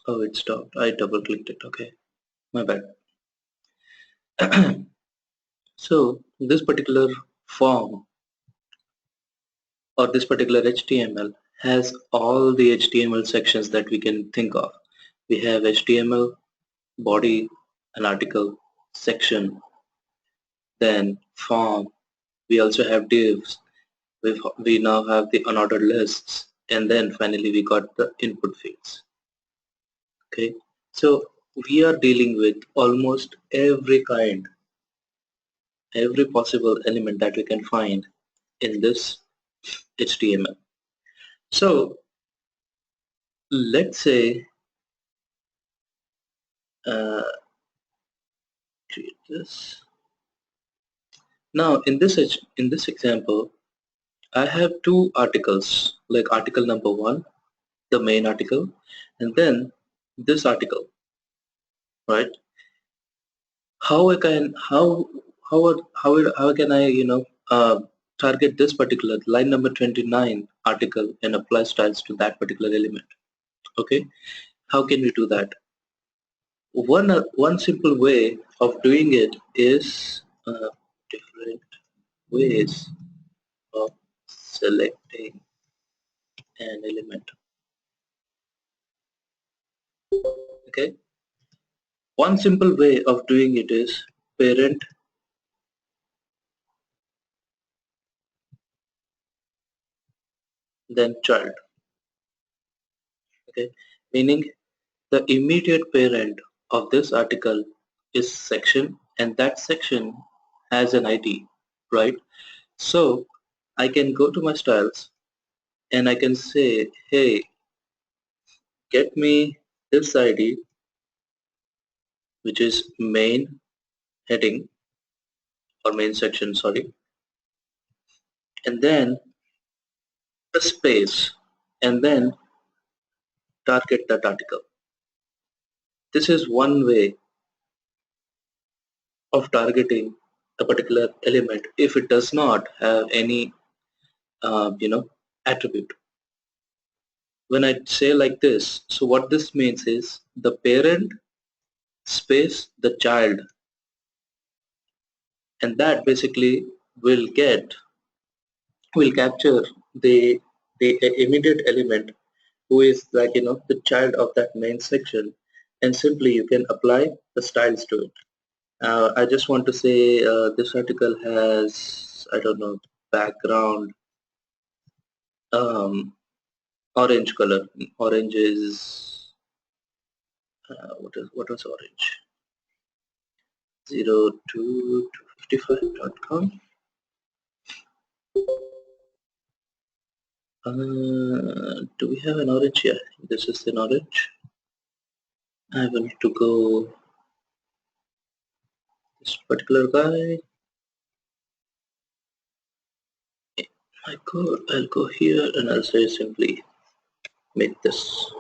Oh, it stopped. I double clicked it. Okay, my bad. So this particular form or this particular HTML has all the HTML sections that we can think of. We have HTML, body, an article, section, then form. We also have divs. We now have the unordered lists, and then finally we got the input fields. Okay, so we are dealing with almost every possible element that we can find in this HTML. So let's say create this. Now in this example, I have two articles, like article number 1, the main article, and then this article, right? How I can how can I target this particular line number 29 article and apply styles to that particular element? Okay, how can we do that? One simple way of doing it is different ways of selecting an element. Okay, one simple way of doing it is parent then child. Okay, meaning the immediate parent of this article is section, and that section has an ID, right? So I can go to my styles and I can say, hey, get me this ID, which is main heading or main section, sorry, and then a space, and then target that article. This is one way of targeting a particular element if it does not have any attribute. When I say like this, so what this means is the parent space the child, and that basically will capture the immediate element who is like the child of that main section, and simply you can apply the styles to it. I just want to say this article has, I don't know, background um, orange color. Orange is what was orange? 02255.com. Do we have an orange here? This is an orange. I will need to go this particular guy. I'll go here and I'll say simply make this.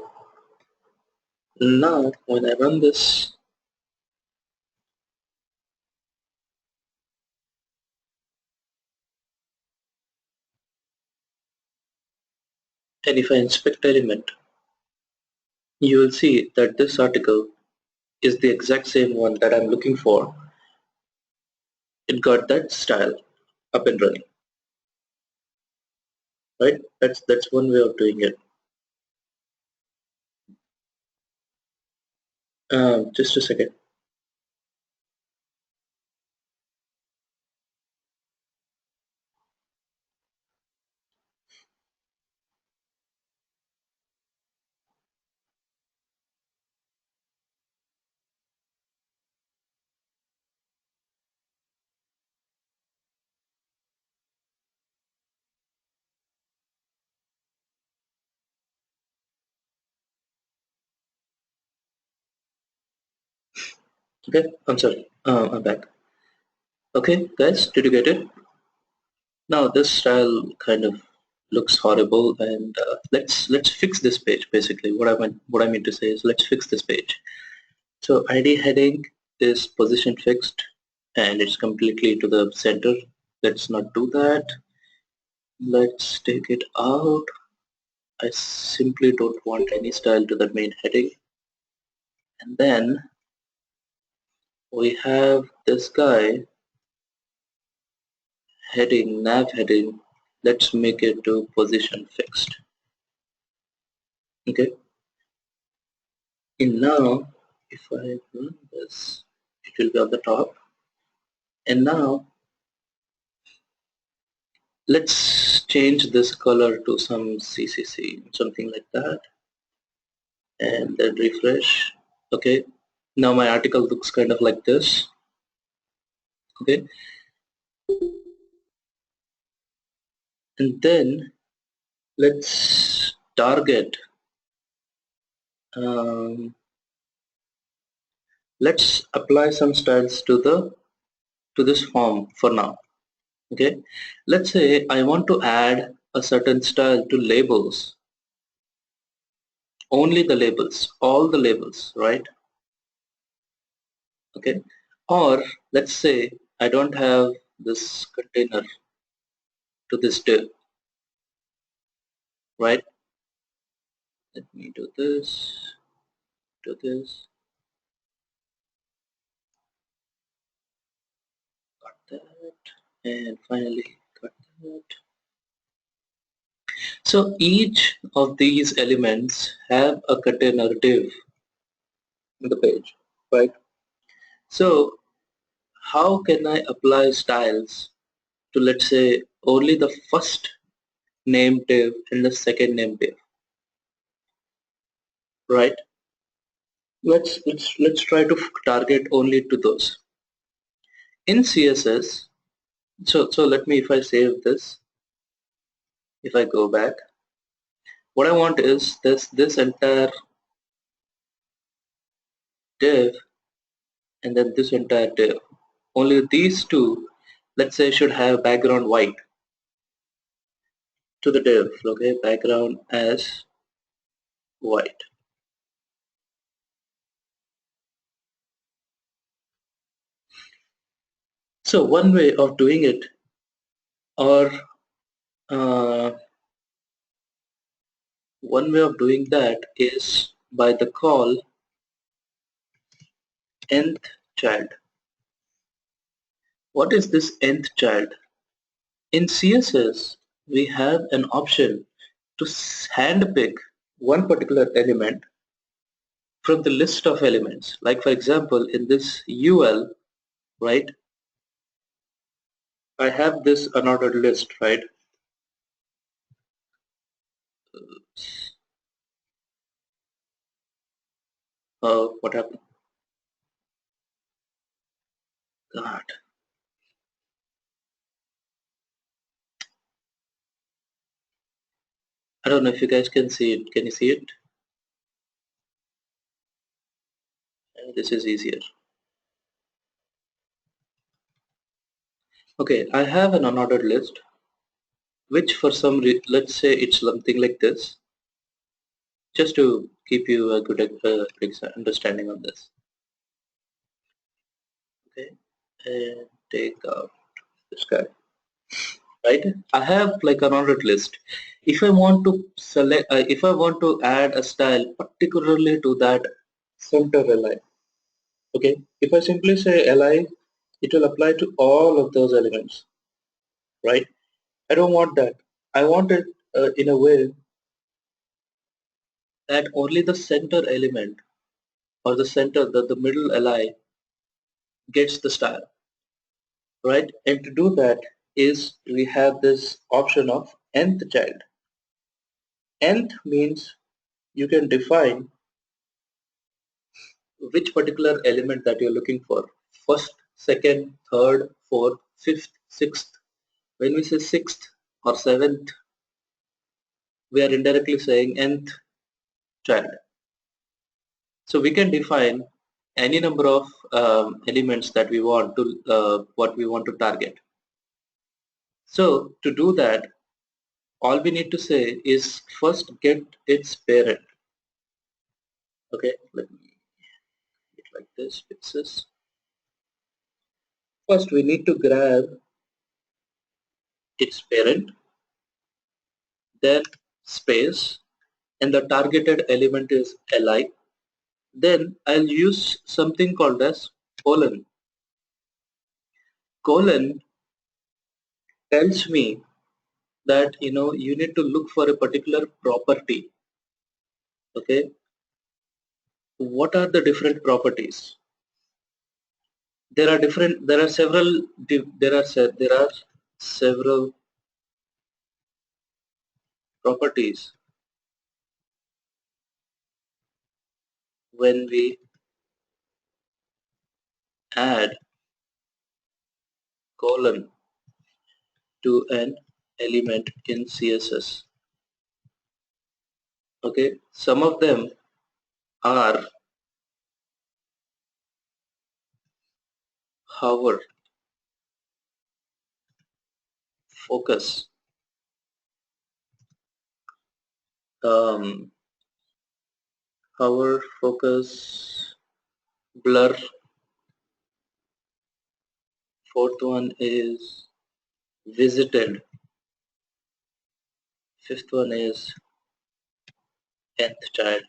Now when I run this, and if I inspect element, you will see that this article is the exact same one that I'm looking for. It got that style up and running, right? That's one way of doing it. Just a second. Okay, I'm sorry. I'm back. Okay, guys, did you get it? Now this style kind of looks horrible, and let's fix this page. Basically, what I mean to say is let's fix this page. So ID heading is position fixed, and it's completely to the center. Let's not do that. Let's take it out. I simply don't want any style to the main heading. and then we have this guy heading, nav heading. Let's make it to position fixed. Okay, and now if I run this, it will be on the top. And now let's change this color to some CCC, something like that, and then refresh. Okay, now my article looks kind of like this. Okay, and then let's target, let's apply some styles to this form for now. Okay, let's say I want to add a certain style to labels, only the labels, all the labels, right? Okay, or let's say I don't have this container to this div, right? Let me do this, cut that, and finally cut that. So each of these elements have a container div in the page, right? So how can I apply styles to, let's say, only the first name div and the second name div, right? Let's try to target only to those. In CSS, so let me, if I save this, if I go back, what I want is this entire div and then this entire div. Only these two, let's say, should have background white to the div. Okay, background as white. So one way of doing it, or uh, one way of doing that is by the call nth child. What is this nth child? In CSS, we have an option to handpick one particular element from the list of elements. Like for example, in this UL, right, I have this unordered list, right? What happened? God. I don't know if you guys can see it. Can you see it? This is easier. Okay, I have an unordered list, which for some let's say it's something like this, just to keep you a good understanding of this. Okay, and take out this guy. Right, I have like an unordered list. If I want to select, if I want to add a style particularly to that center li, okay, if I simply say li, it will apply to all of those elements, right? I don't want that. I want it in a way that only the center element or the center, the middle li gets the style, right? And to do that is we have this option of nth child. Nth means you can define which particular element that you're looking for. First, second, third, fourth, fifth, sixth. When we say sixth or seventh, we are indirectly saying nth child. So we can define any number of elements that we want to what we want to target. So to do that, all we need to say is first get its parent. Okay, let me get like this, fix this. First we need to grab its parent, then space, and the targeted element is li, Then I'll use something called as colon. Colon tells me that you need to look for a particular property. Okay, what are the different properties? There are several properties when we add colon to an element in CSS. Okay, some of them are hover, focus, um, hover, focus, blur. Fourth one is visited. Fifth one is nth child.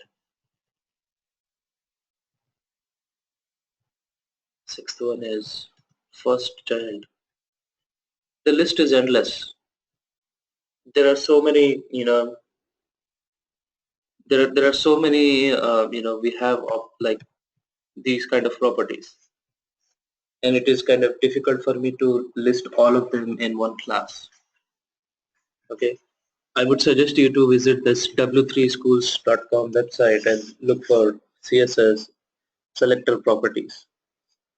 Sixth one is first child. The list is endless. There are so many, there are so many, we have of like these kind of properties, and it is kind of difficult for me to list all of them in one class. Okay, I would suggest you to visit this w3schools.com website and look for CSS selector properties,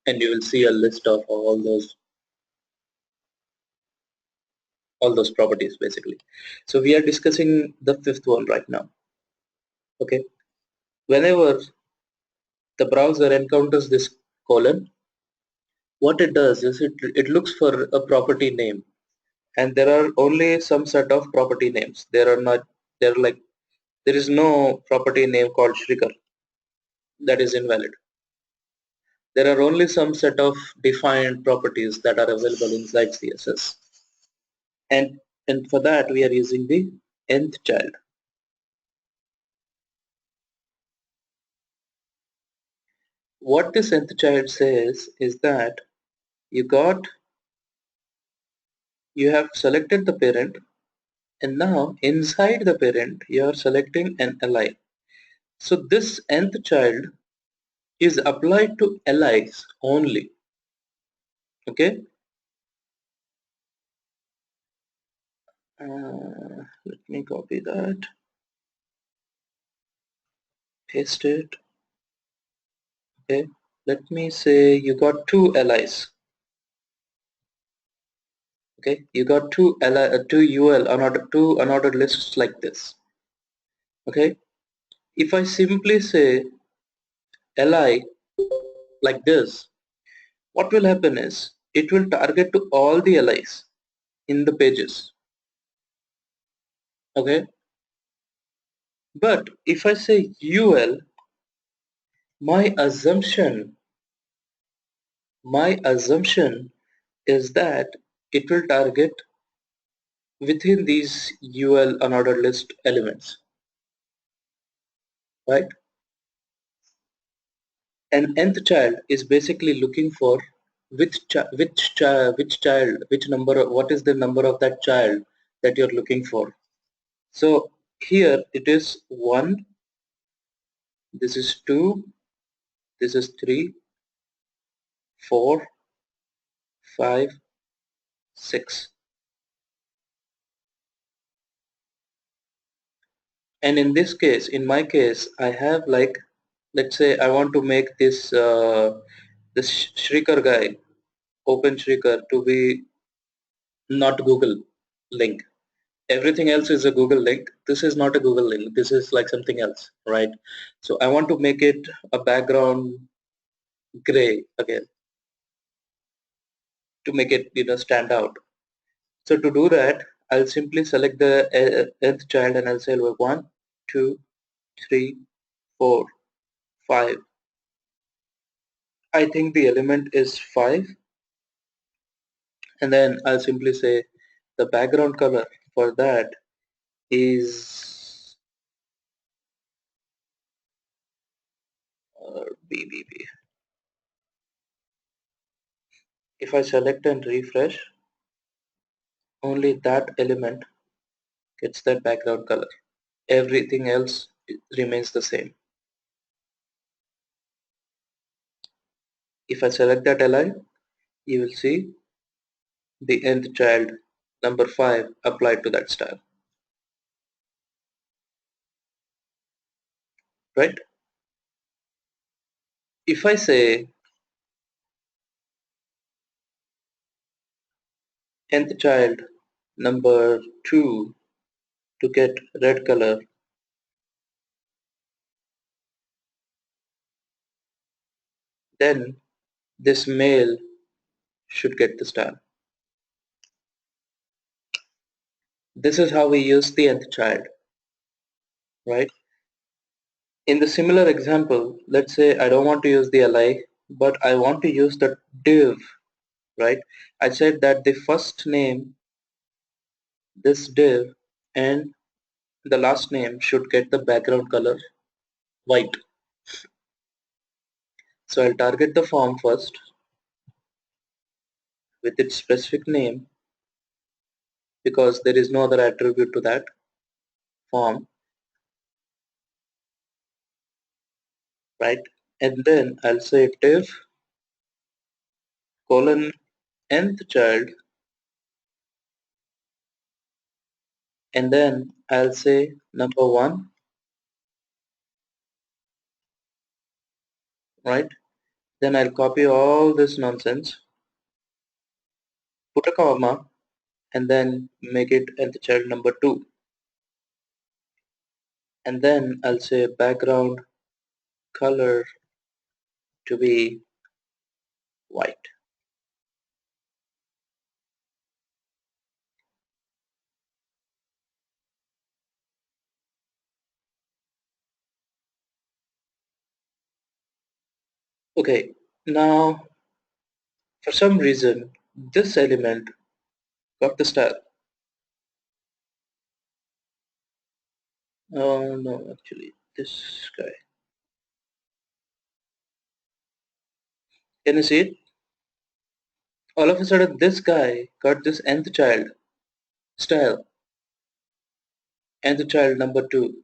and you will see a list of all those properties basically. So we are discussing the fifth one right now. Okay, whenever the browser encounters this colon, what it does is it looks for a property name, and there are only some set of property names. There is no property name called Shrikar. That is invalid. There are only some set of defined properties that are available inside CSS, and for that we are using the nth child. What this nth child says is that you have selected the parent, and now inside the parent you are selecting an li. So this nth child is applied to li's only. Okay, let me copy that, paste it. Okay, let me say you got two li's. Okay, you got two UL unordered lists like this. Okay, if I simply say li like this, what will happen is it will target to all the li's in the pages. Okay, but if I say ul, my assumption is that it will target within these ul unordered list elements, right? An nth child is basically looking for which number, what is the number of that child that you're looking for. So here it is 1, this is 2, this is 3, 4, 5, 6. And in this case, in my case, I have like, let's say I want to make this this Shrikar guy, Open Shrikar, to be not Google link. Everything else is a Google link. This is not a Google link. This is like something else, right? So I want to make it a background gray again to make it stand out. So to do that, I'll simply select the nth child and I'll say 1, 2, 3, 4, 5. I think the element is 5, and then I'll simply say the background color for that is BBB. If I select and refresh, only that element gets that background color. Everything else remains the same. If I select that li, you will see the nth child number 5 applied to that style, right? If I say nth child number 2 to get red color, then this male should get the star. This is how we use the nth child, right? In the similar example, let's say I don't want to use the li, but I want to use the div, right? I said that the first name, this div, and the last name should get the background color white. So I'll target the form first with its specific name because there is no other attribute to that form, right? And then I'll say div colon nth child, and then I'll say number 1, right? Then I'll copy all this nonsense, put a comma, and then make it nth child number 2. And then I'll say background color to be white. Okay, now for some reason this element got the star. Oh no, actually this guy. Can you see it? All of a sudden this guy got this nth child style, nth child number 2.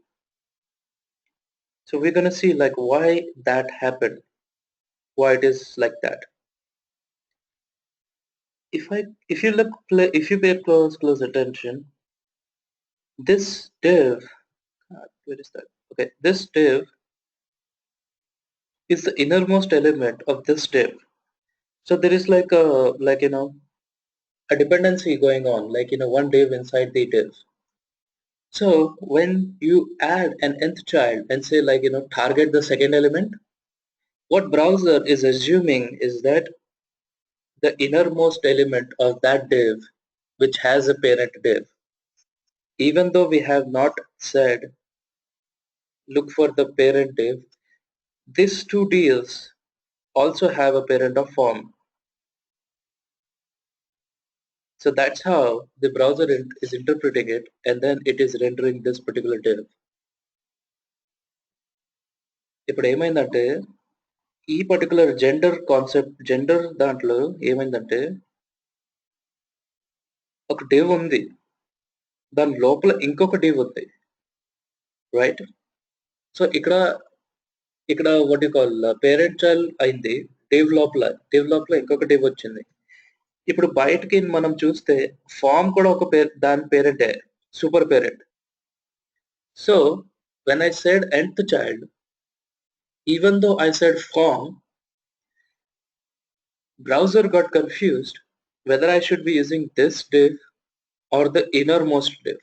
So we're gonna see like why that happened, why it is like that. If you if you pay close attention, this div, where is that? Okay, this div is the innermost element of this div. So there is like a a dependency going on, like one div inside the div. So when you add an nth child and say like target the second element, what browser is assuming is that the innermost element of that div which has a parent div, even though we have not said look for the parent div, these two divs also have a parent of form. So that's how the browser is interpreting it, and then it is rendering this particular div. ఇప్పుడు ఏమైందంటే ఈ particular gender దాంట్లో ఏమైందంటే ఒక div ఉంది, దాని లోపల ఇంకొక div ఉంది, రైట్? సో ఇక్కడ what you call parent child అయింది, div లోపల ఇంకొక div వచ్చింది. ఇప్పుడు బయటకి మనం చూస్తే ఫామ్ కూడా ఒక దాని పేరెంటే, super parent. So when I said nth child, even though I said form, browser got confused whether I should be using this div or the innermost div,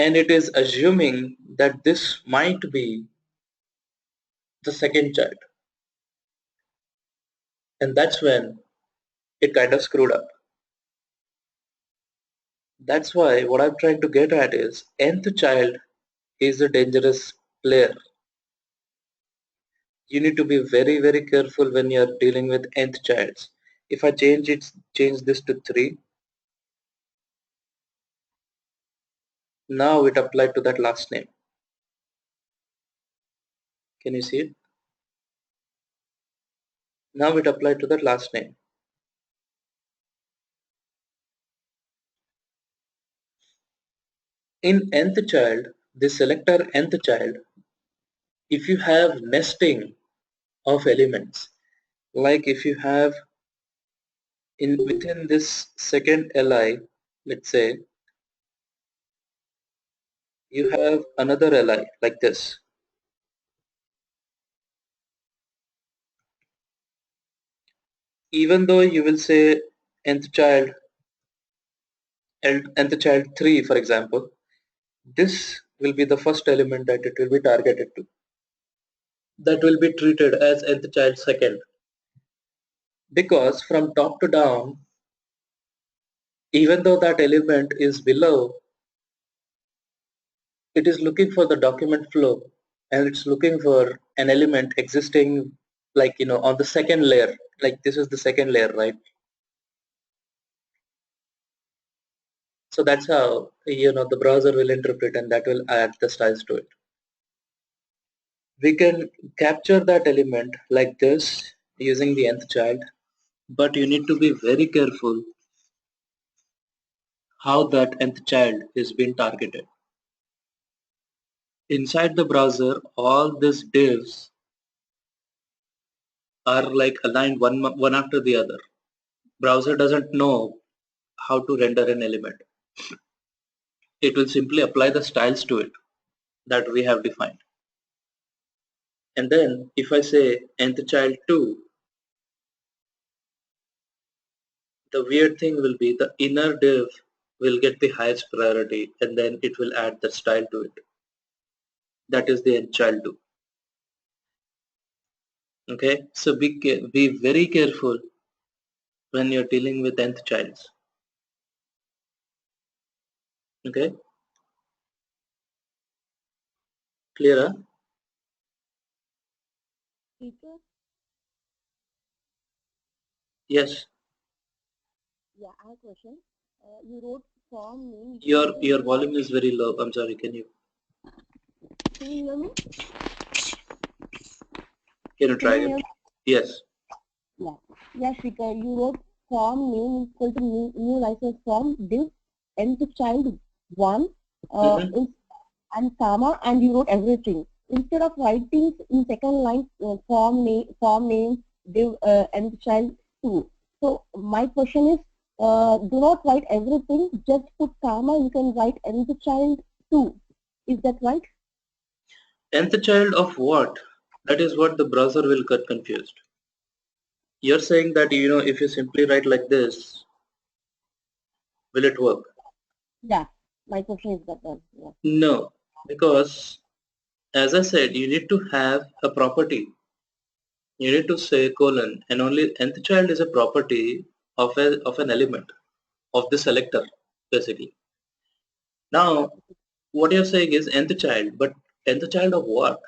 and it is assuming that this might be the second child, and that's when it kind of screwed up. That's why what I'm trying to get at is nth child is a dangerous player. You need to be very careful when you're dealing with nth childs. If I change this to 3, now it applied to that last name. Can you see it? Now it applied to the last name. In nth child, the selector nth child, if you have nesting of elements, like if you have within this second li, let's say you have another li like this. Even though you will say nth child 3, for example, this will be the first element that it will be targeted to. That will be treated as nth child second. Because from top to down, even though that element is below, it is looking for the document flow and it's looking for an element existing like on the second layer, like this is the second layer, right? So that's how the browser will interpret, and that will add the styles to it. We can capture that element like this using the nth child, but you need to be very careful how that nth child is being targeted. Inside the browser, all these divs are like aligned one after the other. Browser doesn't know how to render an element. It will simply apply the styles to it that we have defined. And then if I say nth child 2, the weird thing will be the inner div will get the highest priority, and then it will add the style to it. That is the nth child 2. Okay, so be very careful when you're dealing with nth childs. Okay, clear? Huh? Teacher? Yes. Yeah, I have a question. You wrote form name. Your volume is very low. I'm sorry. Can you Hear me? try it? Yes. Yeah. Yeah, Shrikar, you wrote form name equal to new license form div nth child 1 and comma, and you wrote everything. Instead of writing in second line form name div nth child 2. So my question is, do not write everything, just put comma, you can write nth child 2. Is that right? Nth child of what? That is what the browser will get confused. You're saying that if you simply write like this, will it work? Yeah, my question is that one. Yeah. No, because as I said, you need to have a property. You need to say colon, and only nth child is a property of an element of the selector, basically. Now, what you're saying is nth child, but nth child of what?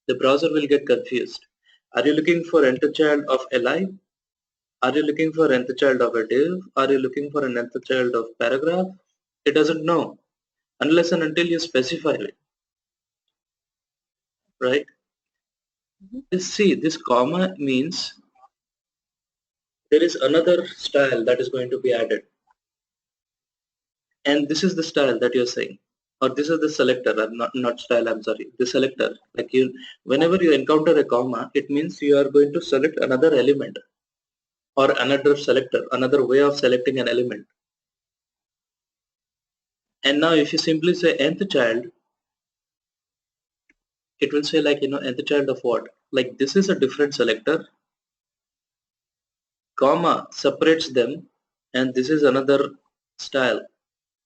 The browser will get confused. Are you looking for nth child of li? Are you looking for nth child of a div? Are you looking for an nth child of paragraph? It doesn't know unless and until you specify it, right? See, this comma means there is another style that is going to be added, and this is the style that you're saying, or this is the selector. Not style, I'm sorry, the selector. Like whenever you encounter a comma, it means you are going to select another element or another selector, another way of selecting an element. And now if you simply say nth child, it will say like nth child of what? Like this is a different selector, comma separates them, and this is another style,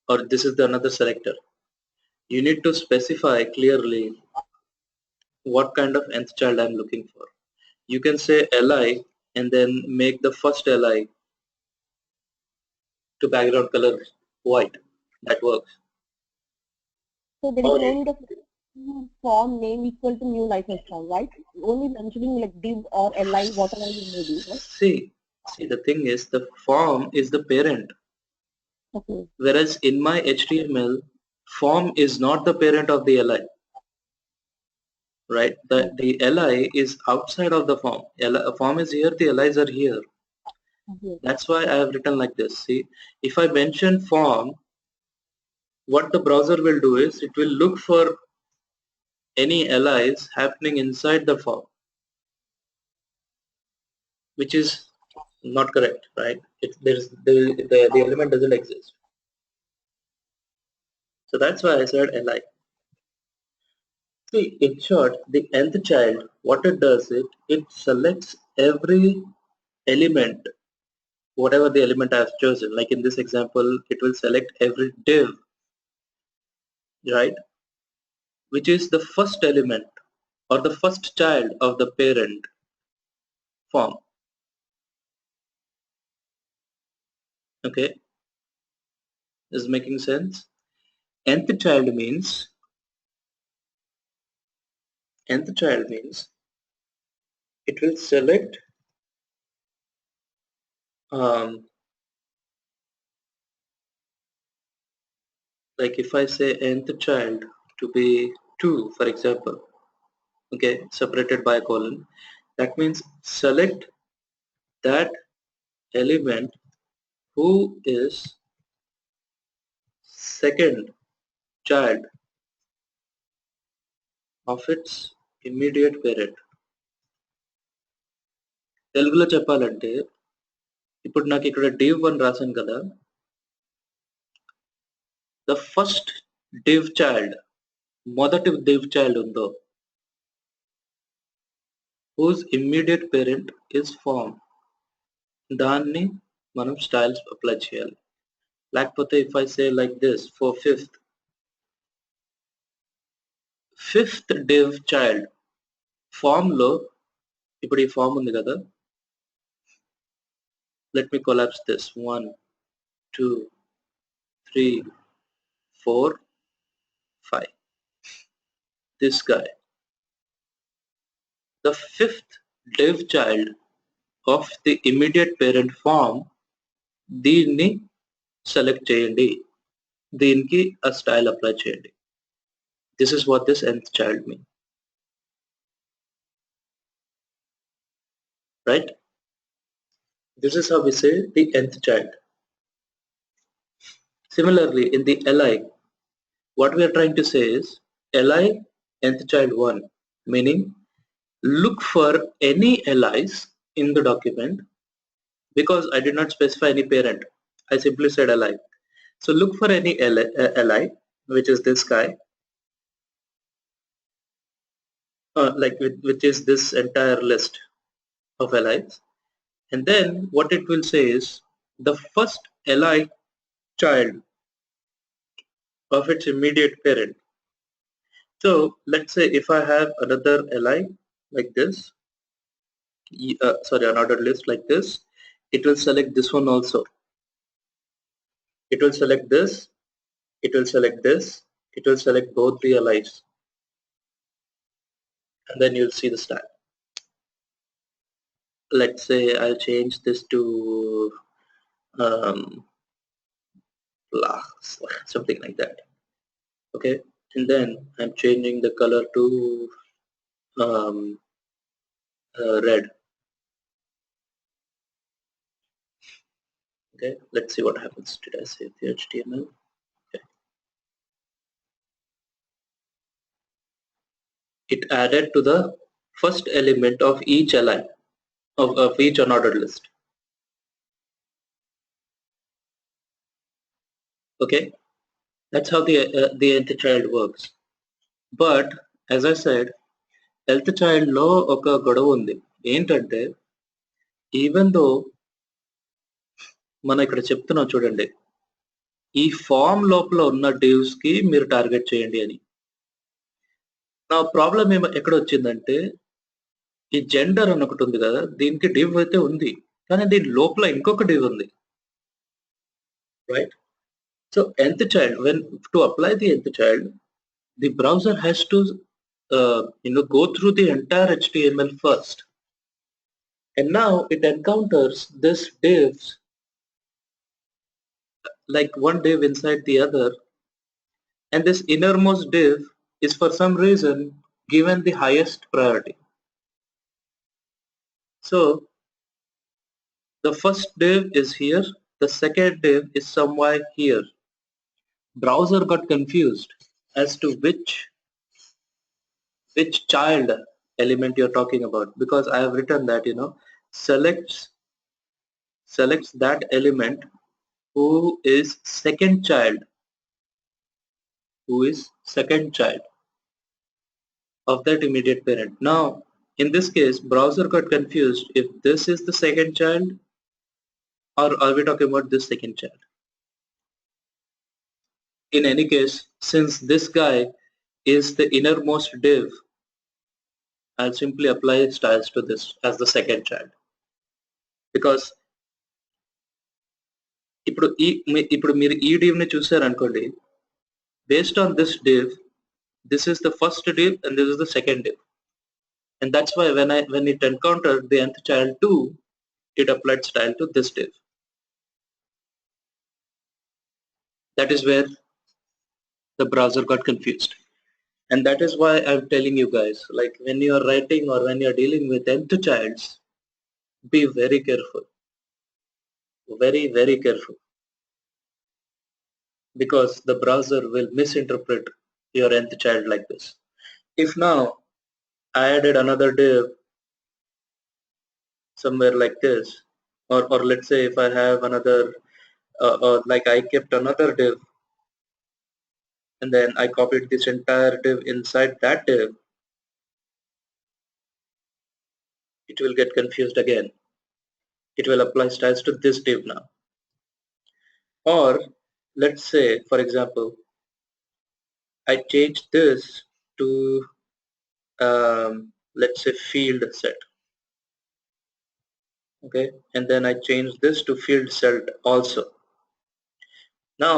or this is the another selector. You need to specify clearly what kind of nth child I'm looking for. You can say li and then make the first li to background color white. That works. So there is no need of form name equal to new license form, right? Only mentioning like div or li, whatever you may do, right? See, the thing is, the form is the parent. Okay. Whereas in my HTML, form is not the parent of the li. right? The li is outside of the form. Form is here, the li's are here. Yes. That's why I have written like this. See, if I mention form, what the browser will do is it will look for any li's happening inside the form, which is not correct, right? The element doesn't exist. So that's why I said li. See, in short, the nth child, what it does, it selects every element, whatever the element I have chosen. Like in this example, it will select every div, right? Which is the first element or the first child of the parent form. Okay, is making sense? Nth child means it will select like if I say nth child to be 2, for example, okay, separated by a colon, that means select that element who is second child of its immediate parent. తెలుగులో చెప్పాలంటే ఇప్పుడు నాకు ఇక్కడ div1 రాశాను కదా, the first div child, మొదటి div child ఉందో, whose immediate parent is form, దాన్ని మనం స్టైల్స్ అప్లై చేయాలి. లేకపోతే if I say like this for fifth div child form లో, ఇప్పుడు ఈ ఫామ్ ఉంది కదా, let me collapse this 1 2 3 4 5, this guy, the fifth div child of the immediate parent form, దీన్ని సెలెక్ట్ చేయండి, దీనికి a style అప్లై చేయండి. This is what this nth child means, right? This is how we say the nth child. Similarly, in the li, what we are trying to say is li nth child 1, meaning look for any li's in the document, because I did not specify any parent, I simply said li. So look for any li, which is this guy, which is this entire list of li's, and then what it will say is the first li child of its immediate parent. So let's say if I have another li like this, sorry, another list like this, it will select this one also. It will select this, it will select this, it will select both the li's, and then you'll see the style. Let's say I'll change this to something like that. Okay, and then I'm changing the color to red. Okay, let's see what happens. Did I save the HTML? Okay. It added to the first element of each li, of each unordered list. Okay, that's how the nth child works. But as I said, nth child లో ఒక గొడవ ఉంది. ఏంటంటే even though మనం ఇక్కడ చెప్తున్నాం చూడండి, ఈ ఫామ్ లోపల ఉన్న divs కి మీరు టార్గెట్ చేయండి అని. నా ప్రాబ్లం ఎక్కడ వచ్చిందంటే ఈ జెండర్ అని ఒకటి ఉంది కదా, దీనికి div అయితే ఉంది, కానీ దీని లోపల ఇంకొక div ఉంది, right? So nth child, when to apply the nth child, the browser has to go through the entire HTML first, and now it encounters this divs, like one div inside the other, and this innermost div is for some reason given the highest priority. So the first div is here, the second div is somewhere here. Browser got confused as to which child element you're talking about, because I have written that, selects that element who is second child of that immediate parent. Now in this case browser got confused if this is the second child or are we talking about this second child. In any case, since this guy is the innermost div, I'll simply apply styles to this as the second child, because ఇప్పుడు మీరు ఈ div ని చూసారనుకోండి, based on this div, this is the first div and this is the second div, and that's why when it encountered the nth child 2, it applied style to this div. That is where the browser got confused, and that is why I'm telling you guys, like when you are writing or when you are dealing with nth childs, be very careful, very careful, because the browser will misinterpret your nth child like this. If now I added another div somewhere like this, or let's say if I have another like I kept another div and then I copied this entire div inside that div, it will get confused again. It will apply styles to this div now. Or let's say, for example, I change this to let's say field set, okay, and then I change this to field set also. Now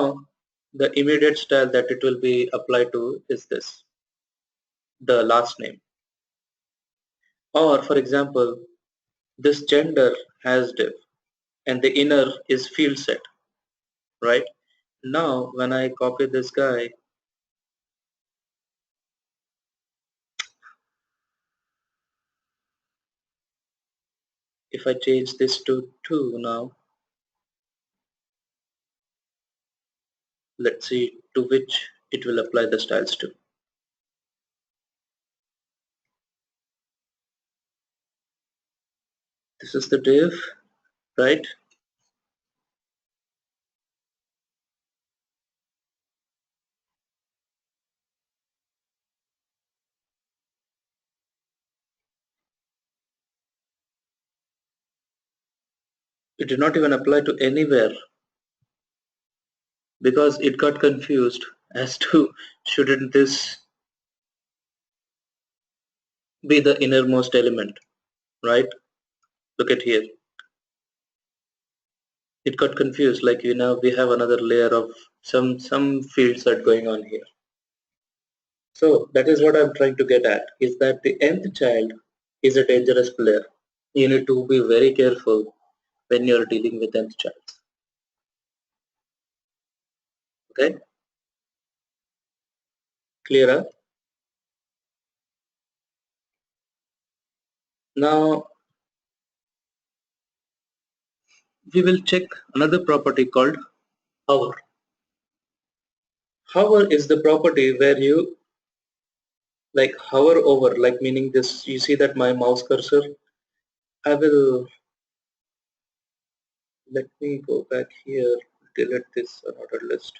the immediate style that it will be applied to is this, the last name. Or for example, this gender has div and the inner is field set, right? Now when I copy this guy, if I change this to 2 now, let's see to which it will apply the styles to. This is the div, right? It did not even apply to anywhere because it got confused as to shouldn't this be the innermost element, right? Look at here. It got confused, like we have another layer of some field set going on here. So that is what I'm trying to get at, is that the nth child is a dangerous player. You need to be very careful when you're dealing with nth child. Okay? Clear? Now we will check another property called hover. Hover is the property where you like hover over, like meaning this, you see that my mouse cursor, I will, let me go back here, delete this unordered list,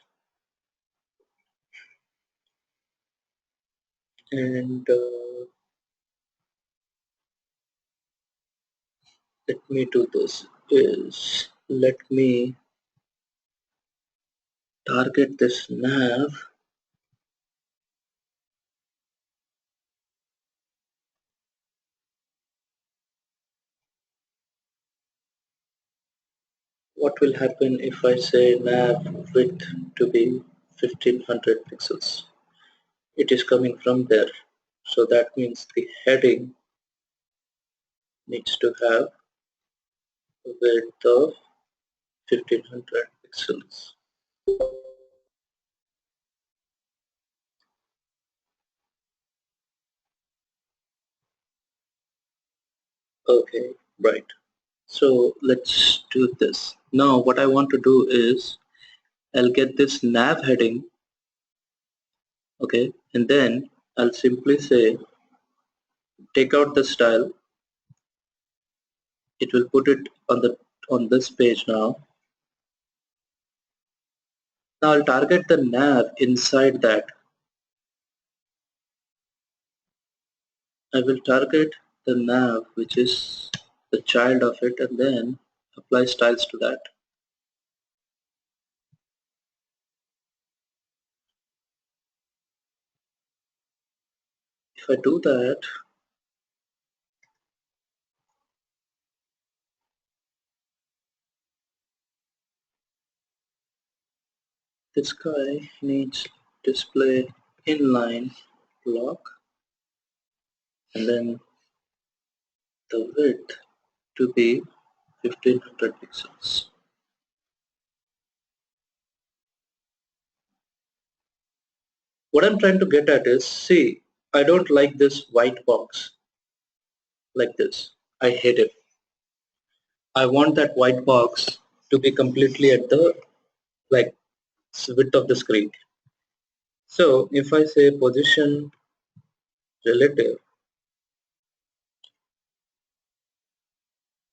and let me do this, is let me target this nav. What will happen if I say nav width to be 1500 pixels? It is coming from there, so that means the heading needs to have a width of 1500 pixels. Okay, right. So let's do this. Now what I want to do is I'll get this nav heading, okay, and then I'll simply say take out the style. It will put it on this page now. Now I'll target the nav inside that. I will target the nav which is the child of it and then apply styles to that. If I do that, this guy needs display inline block and then the width to be 1500 pixels. What I'm trying to get at is, see, I don't like this white box like this. I hate it. I want that white box to be completely at the like width of the screen. So if I say position relative,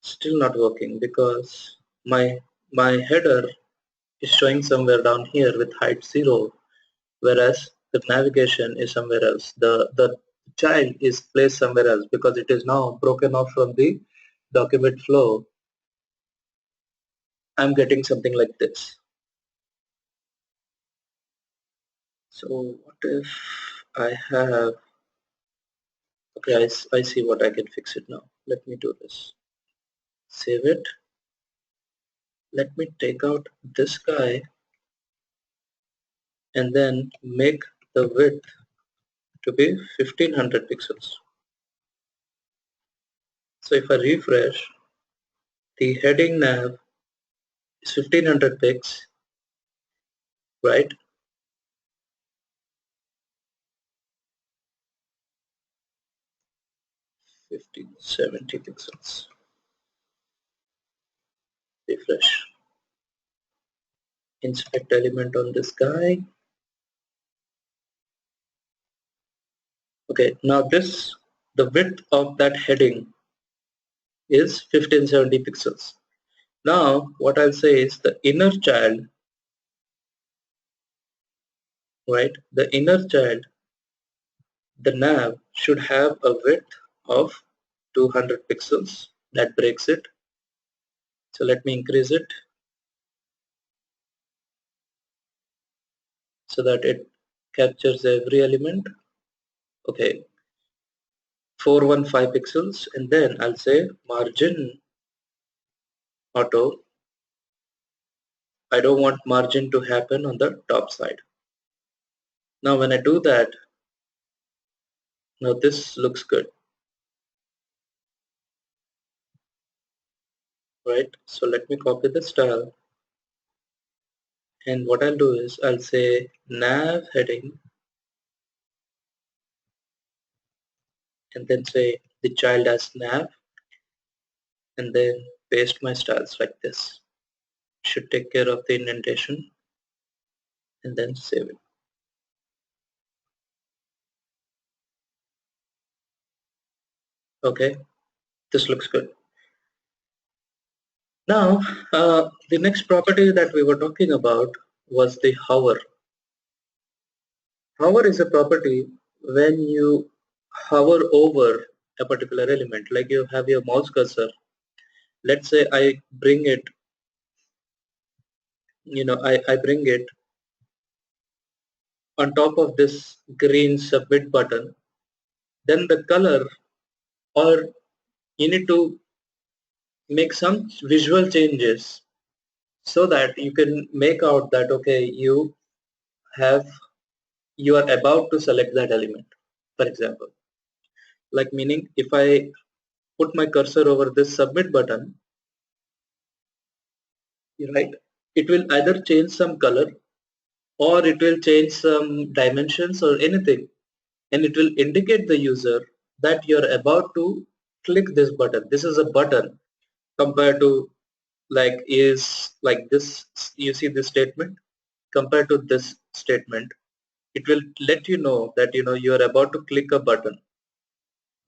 still not working because my header is showing somewhere down here with height 0, whereas the navigation is somewhere else. The child is placed somewhere else because it is now broken off from the document flow. I'm getting something like this. So what if I have, okay, I see what I can fix it now. Let me do this. Save it. Let me take out this guy and then make the width to be 1500 pixels. So if I refresh, the heading nav is 1500 pixels, right? 1570 pixels. Refresh. Inspect element on this guy. Okay, now this, the width of that heading is 1570 pixels. Now what I'll say is the inner child, right? The inner child, the nav should have a width of 200 pixels. That breaks it. So let me increase it so that it captures every element. Okay, 415 pixels, and then I'll say margin auto. I don't want margin to happen on the top side. Now when I do that, now this looks good, right? So let me copy the style, and what I'll do is I'll say nav heading and then say the child as nav and then paste my styles like this. Should take care of the indentation and then save it. Okay, this looks good. Now the next property that we were talking about was the hover. Hover is a property when you hover over a particular element, like you have your mouse cursor. Let's say I bring it, I bring it on top of this green submit button, then the color, or you need to make some visual changes so that you can make out that okay, you are about to select that element, for example. Like meaning if I put my cursor over this submit button, right, it will either change some color or it will change some dimensions or anything, and it will indicate the user that you're about to click this button. This is a button compared to like is like this. You see this statement compared to this statement. It will let you know that you are about to click a button.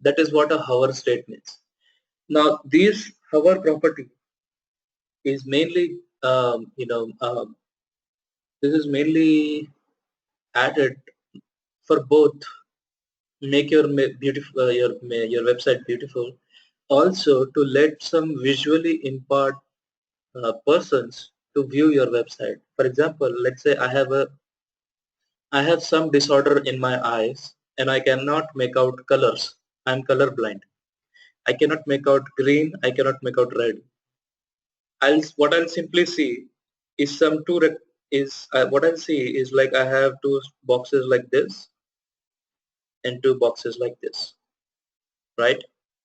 That is what a hover state means. Now, this hover property is mainly this is mainly added for both make your beautiful your website beautiful, also to let some visually impaired persons to view your website. For example, let's say I have some disorder in my eyes and I cannot make out colors. I'm colorblind. I cannot make out green. I cannot make out red. What I'll simply see is what I'll see is like I have two boxes like this and two boxes like this, right?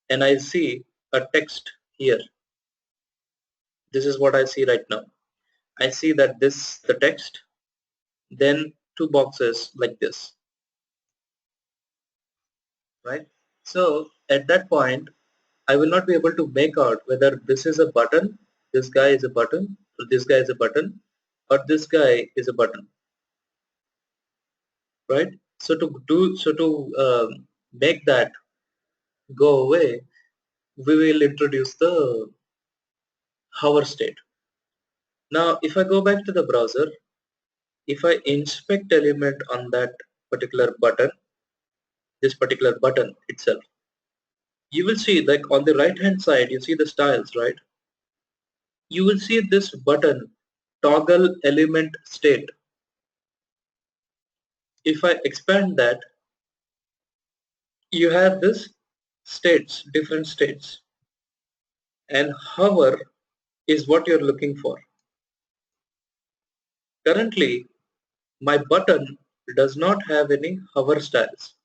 And I see a text here. This is what I see right now. I see that this the text, then two boxes like this, right? So at that point, I will not be able to make out whether this is a button, this guy is a button, or this guy is a button, or this guy is a button, right? So to make that go away, we will introduce the hover state. Now, if I go back to the browser, if I inspect element on that particular button, this particular button itself, you will see like on the right hand side, you see the styles, right? You will see this button toggle element state. If I expand that, you have this states, different states, and hover is what you're looking for. Currently, my button does not have any hover styles.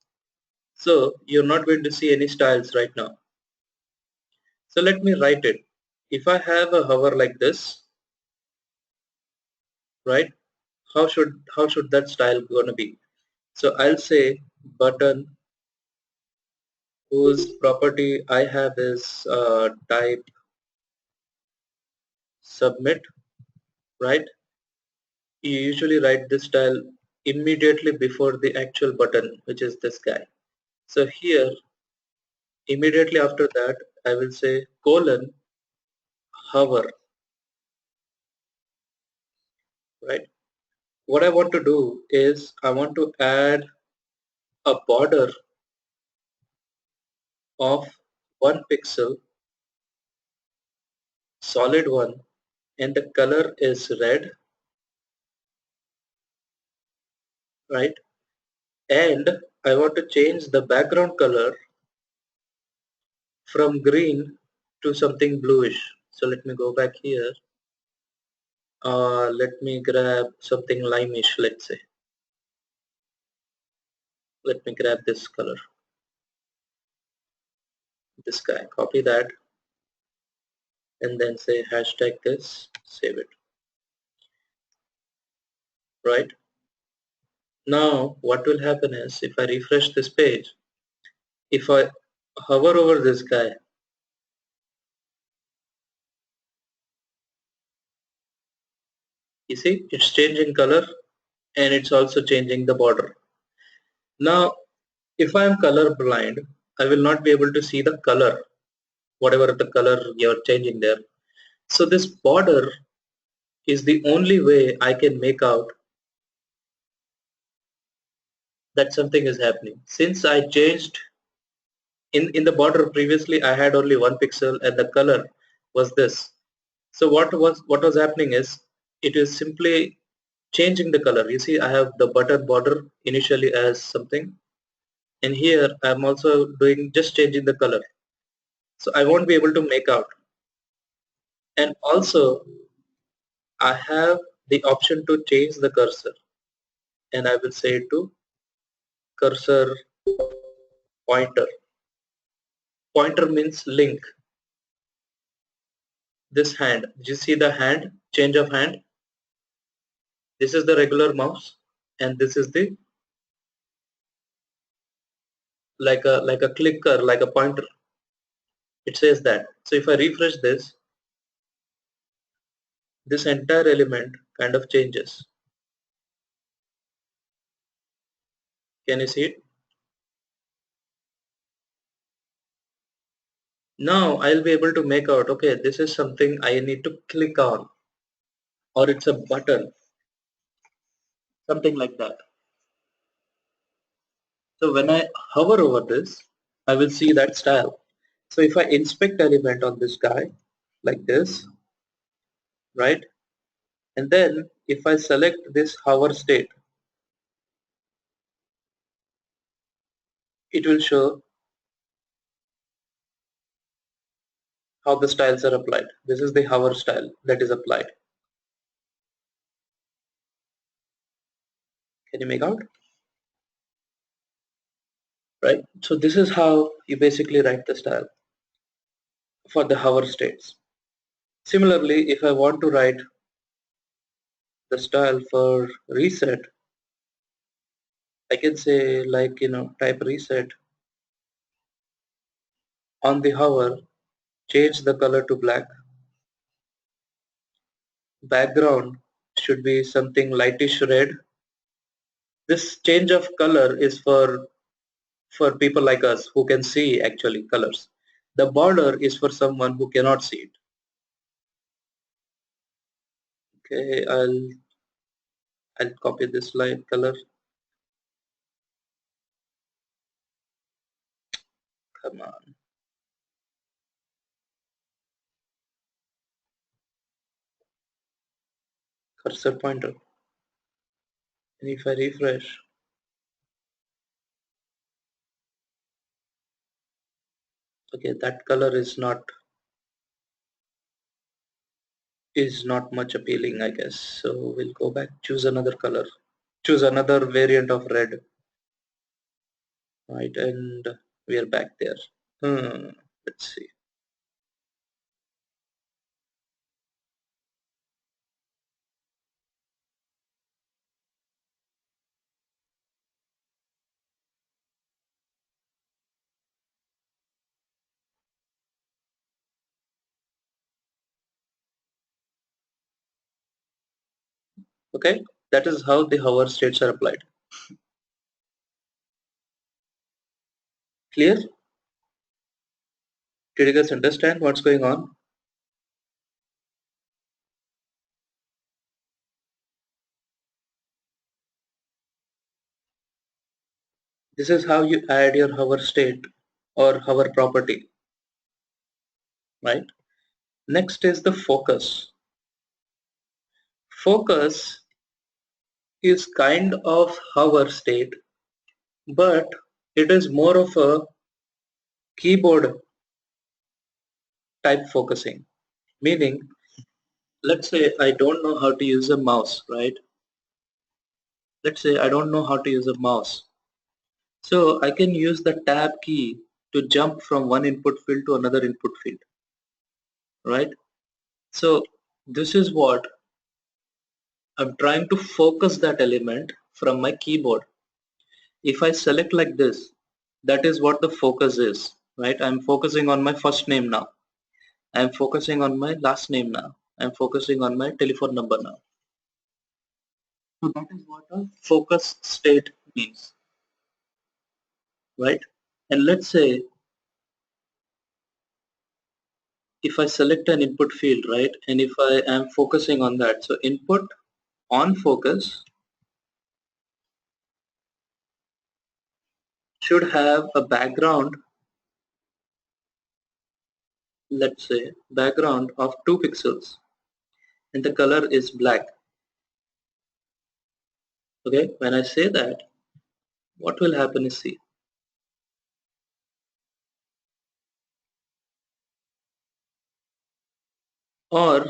So you're not going to see any styles right now. So let me write it. If I have a hover like this, right, how should that style gonna be? So I'll say button whose property I have is type submit, right? You usually write this style immediately before the actual button, which is this guy. So here, immediately after that, I will say colon hover, right? What I want to do is I want to add a border of 1 pixel, solid one, and the color is red, right? And I want to change the background color from green to something bluish. So let me go back here. Let me grab something limeish, let's say. Let me grab this color, this guy, copy that, and then say hashtag this, save it, right? Now what will happen is if I refresh this page, if I hover over this guy, you see it's changing color and it's also changing the border. Now if I am color blind, I will not be able to see the color, whatever the color you're changing there. So this border is the only way I can make out that something is happening. Since I changed in the border previously, I had only 1 pixel and the color was this. So what was happening is it is simply changing the color. You see, I have the button border initially as something, and here I'm also doing just changing the color. So I won't be able to make out. And also I have the option to change the cursor, and I will say to cursor pointer. Pointer means link. This hand, did you see the hand, change of hand? This is the regular mouse and this is the like a clicker, like a pointer. It says that. So if I refresh this, this entire element kind of changes. Can you see it? Now I'll be able to make out, okay, this is something I need to click on, or it's a button, something like that. So when I hover over this, I will see that style. So if I inspect element on this guy, like this, right? And then if I select this hover state, it will show how the styles are applied. This is the hover style that is applied. Can you make out? Right? So this is how you basically write the style for the hover states. Similarly, if I want to write the style for reset, I can say like, type reset on the hover, change the color to black. Background should be something lightish red. This change of color is for people like us who can see actually colors. The border is for someone who cannot see it. Okay, I'll copy this line color. Come on. Cursor pointer. And if I refresh, okay, that color is not much appealing, I guess. So we'll go back, choose another color, choose another variant of red, right? And we are back there. Let's see. Okay, that is how the hover states are applied. Clear? Did you guys understand what's going on? This is how you add your hover state or hover property, right? Next is the focus. Focus is kind of hover state, but it is more of a keyboard type focusing. Meaning, let's say I don't know how to use a mouse, right? Let's say I don't know how to use a mouse. So I can use the tab key to jump from one input field to another input field, right? So this is what I'm trying to focus that element from my keyboard. If I select like this, that is what the focus is, right? I'm focusing on my first name now. I'm focusing on my last name now. I'm focusing on my telephone number now. So that is what a focus state means, right? And let's say if I select an input field, right? And if I am focusing on that, so input on focus should have a background, let's say background of 2 pixels and the color is black. Okay, when I say that, what will happen is, see, or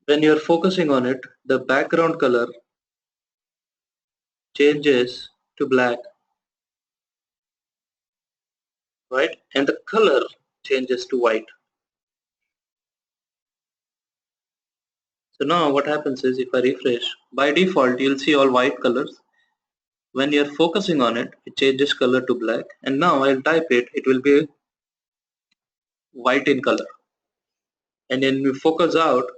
when you're focusing on it, the background color changes to black, right? And the color changes to white. So now what happens is, if I refresh, by default you'll see all white colors. When you're focusing on it, it changes color to black, and now I'll type it, it will be white in color, and when we focus out,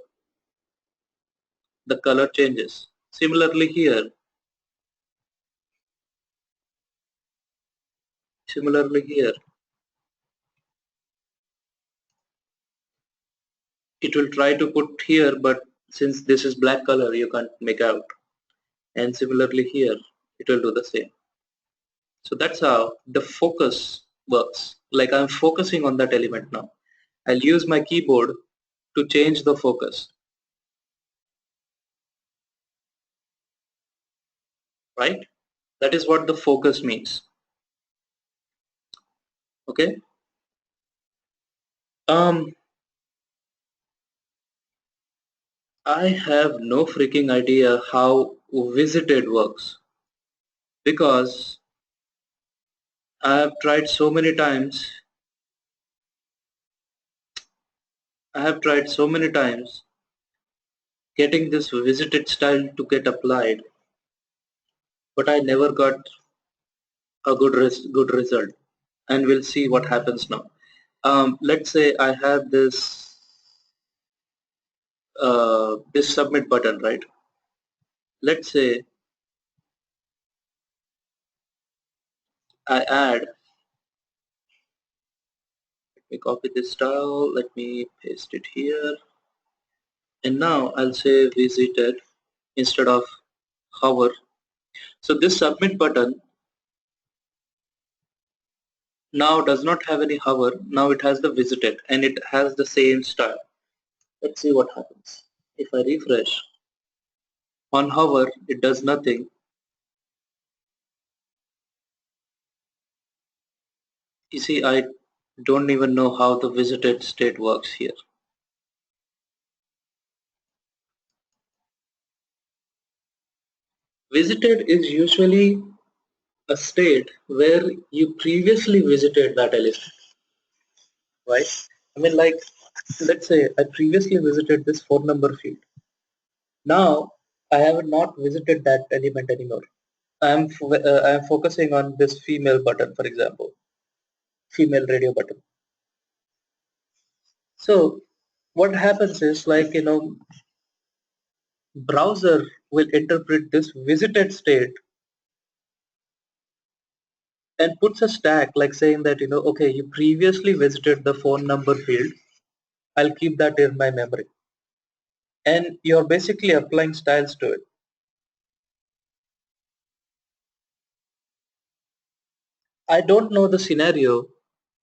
the color changes. Similarly here, it will try to put here, but since this is black color, you can't make out. And similarly here, it will do the same. So that's how the focus works. Like I'm focusing on that element now. I'll use my keyboard to change the focus, right? That is what the focus means. Okay. I have no freaking idea how visited works, because I have tried so many times. Getting this visited style to get applied, but I never got a good result. And we'll see what happens now. Let's say I have this submit button, right? Let's say I add, let me copy this style, let me paste it here, and now I'll say visited instead of hover. So this submit button now does not have any hover, now it has the visited and it has the same style. Let's see what happens. If I refresh, on hover it does nothing. You see, I don't even know how the visited state works here. Visited is usually a state where you previously visited that element, right? I mean, like, let's say I previously visited this phone number field. Now I have not visited that element anymore. I'm focusing on this female button, for example, female radio button. So what happens is, like, browser will interpret this visited state and puts a stack, like saying that, okay, you previously visited the phone number field, I'll keep that in my memory. And you're basically applying styles to it. I don't know the scenario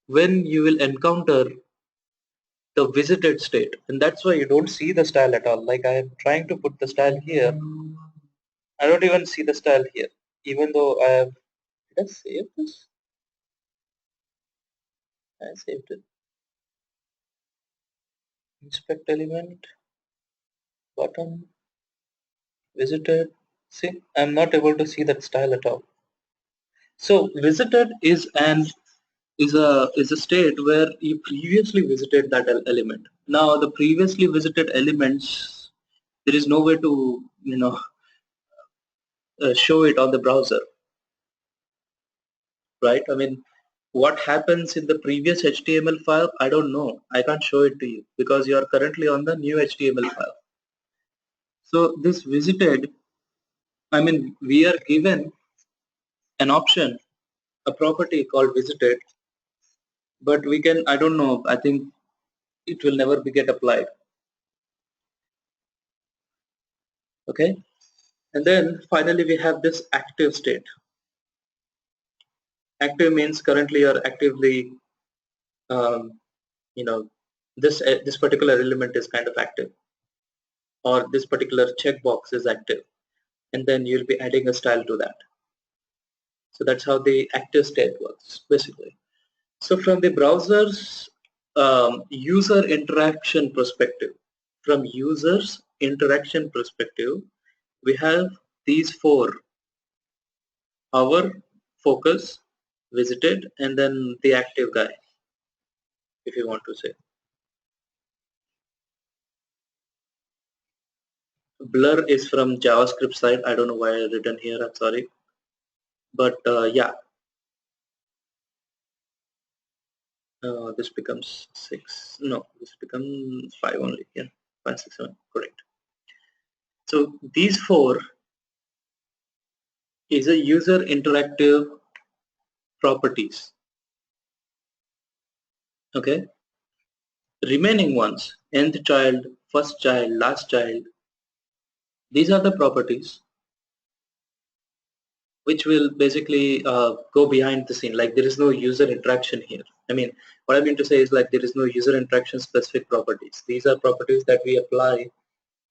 when you will encounter the visited state, and that's why you don't see the style at all. Like, I am trying to put the style here, I don't even see the style here, even though I have, did I save this? I saved it. Inspect element, button, visited. See, I'm not able to see that style at all. So visited is a state where you previously visited that element. Now the previously visited elements, there is no way to show it on the browser, right? I mean, what happens in the previous HTML file, I don't know. I can't show it to you because you are currently on the new HTML file. So this visited, I mean, we are given an option, a property called visited, but we can, I don't know, I think it will never be get applied. Okay, and then finally we have this active state. Active means currently you are actively, you know, this particular element is kind of active, or this particular checkbox is active, and then you'll be adding a style to that. So that's how the active state works, basically. So from the browser's user interaction perspective, we have these four: hover, focus, visited, and then the active guy, if you want to say. Blur is from JavaScript side. I don't know why I written here, I'm sorry. But yeah. This becomes 6. No, this becomes 5 only. Yeah, 5, 6, 7. Correct. So these 4 is a user interactive properties. Okay. Remaining ones, nth child, first child, last child. These are the properties which will basically go behind the scene. Like there is no user interaction here. I mean, what I mean to say is like there is no user interaction specific properties. These are properties that we apply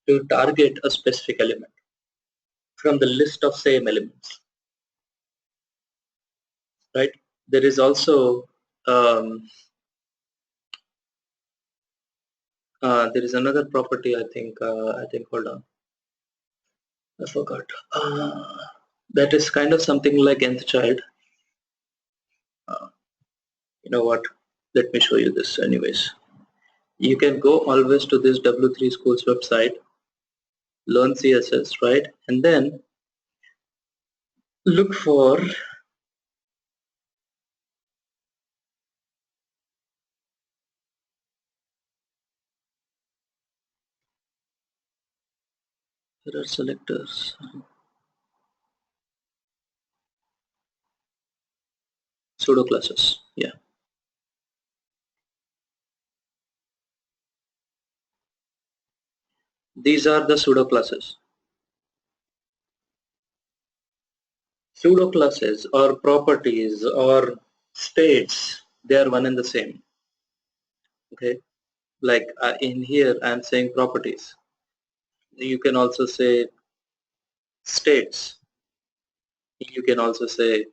to target a specific element from the list of same elements, right? There is also there is another property. I think hold on, I forgot. That is kind of something like nth child. You know what? Let me show you this anyways. You can go always to this W3 Schools website, learn CSS, right? And then look for there are selectors, pseudo classes. Yeah, these are the pseudo classes. Pseudo classes or properties or states, they are one and the same. Okay, like in here I'm saying properties. You can also say states. You can also say,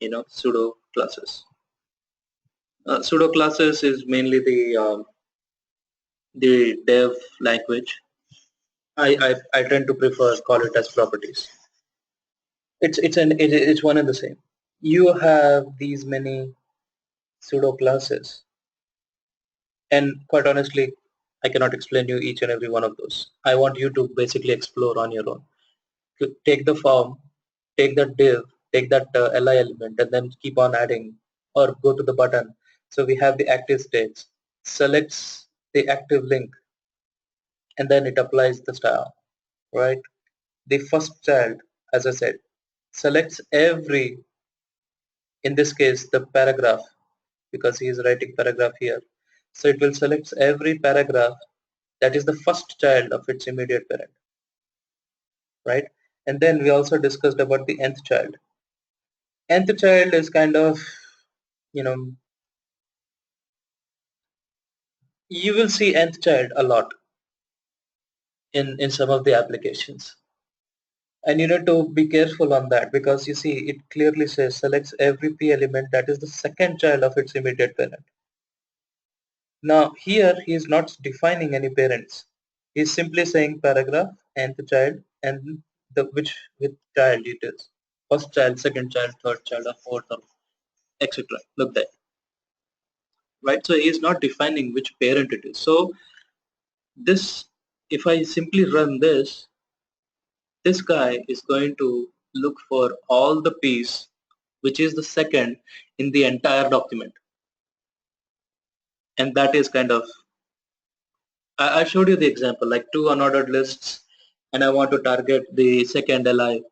you know, pseudo classes. Pseudo classes is mainly the dev language. I tend to prefer call it as properties. It's one and the same. You have these many pseudo classes, and quite honestly, I cannot explain you each and every one of those. I want you to basically explore on your own. Take the form, take that div, take that li element, and then keep on adding, or go to the button. So we have the active states, selects the active link, and then it applies the style, right? The first child, as I said, selects every, in this case, the paragraph, because he is writing paragraph here. So it will select every paragraph that is the first child of its immediate parent, right? And then we also discussed about the nth child. Nth child is kind of, you know, you will see nth child a lot in some of the applications. And you need to be careful on that, because you see it clearly says selects every p element that is the second child of its immediate parent. Now here he is not defining any parents. He is simply saying paragraph, nth child, and the which child it is. First child, second child, third child, or fourth, or etc. Look that. Right? So he is not defining which parent it is. So this, if I simply run this, this guy is going to look for all the p's, which is the second in the entire document. And that is kind of, I showed you the example, like two unordered lists, and I want to target the second li.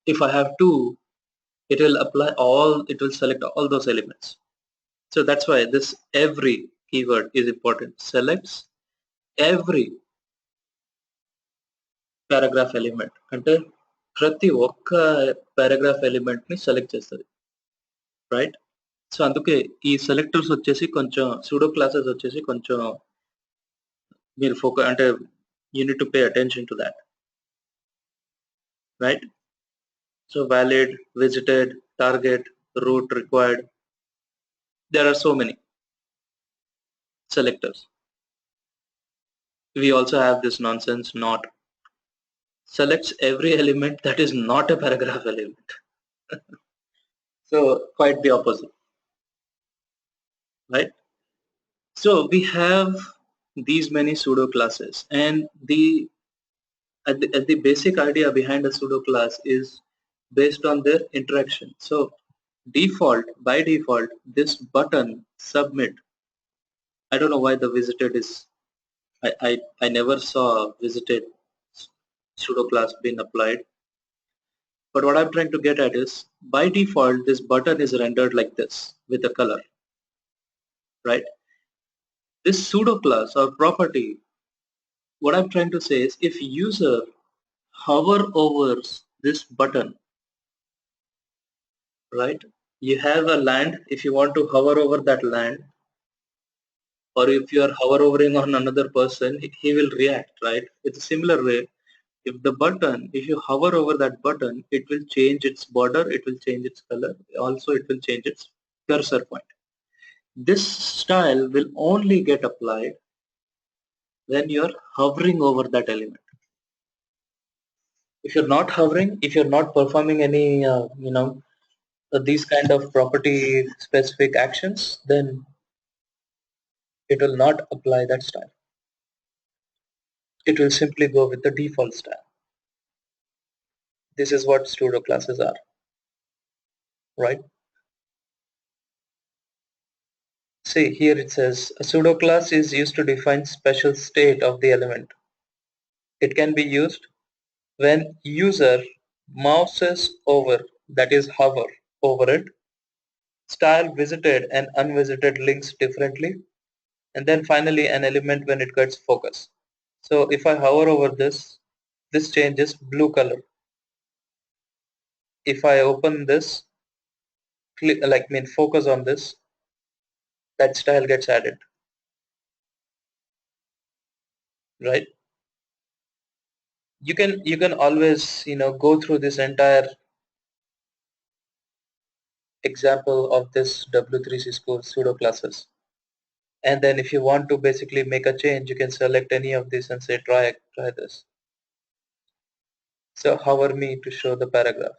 If I have two, it will apply all, it will select all those elements. So that's why this every keyword is important. Selects every paragraph element. అంటే ప్రతి ఒక్క paragraph element ని select చేస్తుంది, right? So అందుకే ఈ selectors వచ్చేసి కొంచెం pseudo classes వచ్చేసి కొంచెం మీరు అంటే you need to pay attention to that, right? So valid, visited, target, root, required, there are so many selectors. We also have this nonsense not. Selects every element that is not a paragraph element. So quite the opposite, right? So we have these many pseudo classes, and at the basic idea behind a pseudo class is based on their interaction. So by default, this button submit, I don't know why the visited is, I never saw visited pseudo class being applied. But what I'm trying to get at is, by default, this button is rendered like this with a color, right? This pseudo class or property, what I'm trying to say is, if user hover over this button, right? You have a land, if you want to hover over that land, or if you are hovering on another person, he will react, right? It's a similar way. If you hover over that button, it will change its border, it will change its color, also it will change its cursor point. This style will only get applied when you're hovering over that element. If you're not hovering, if you're not performing any, these kind of property specific actions, then it will not apply that style. It will simply go with the default style. This is what pseudo classes are, right? See, here it says a pseudo class is used to define special state of the element. It can be used when user mouses over, that is hover over it, style visited and unvisited links differently, and then finally an element when it gets focus. So if I hover over this, this changes blue color. If I open this, focus on this, that style gets added, right? You can always go through this entire example of this W3C school pseudo classes, and then if you want to basically make a change, you can select any of these and say try this. So hover me to show the paragraph.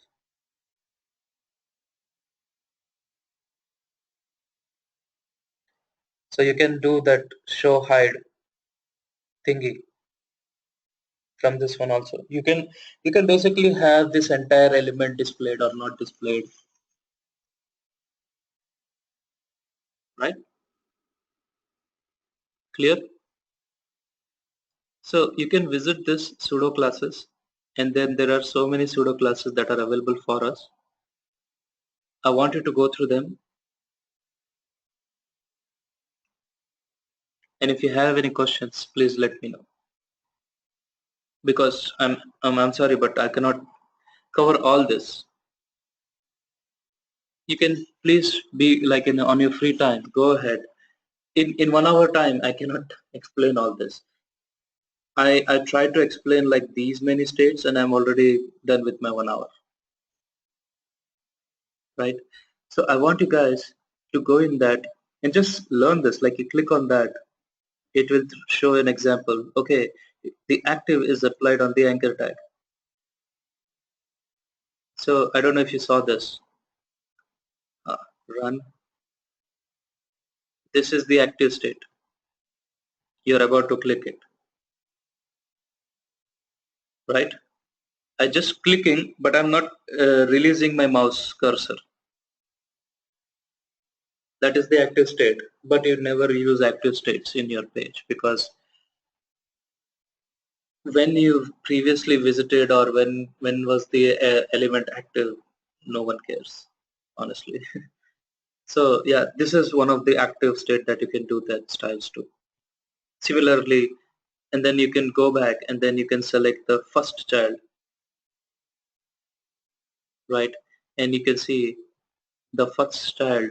So you can do that show hide thingy from this one also. You can basically have this entire element displayed or not displayed, right? Clear? So you can visit this pseudo classes, and then there are so many pseudo classes that are available for us. I want you to go through them, and if you have any questions, please let me know, because I'm sorry, but I cannot cover all this. You can please be like on your free time, go ahead. In 1 hour time, I cannot explain all this. I try to explain like these many states, and I'm already done with my 1 hour, right? So I want you guys to go in that and just learn this. Like you click on that, it will show an example. Okay, the active is applied on the anchor tag. So I don't know if you saw this. Run. This is the active state. You're about to click it, right? I just clicking, but I'm not releasing my mouse cursor. That is the active state, but you never use active states in your page, because when you previously visited or when was the element active, no one cares, honestly. So yeah, this is one of the active state that you can do that styles to. Similarly, and then you can go back and then you can select the first child, right? And you can see the first child.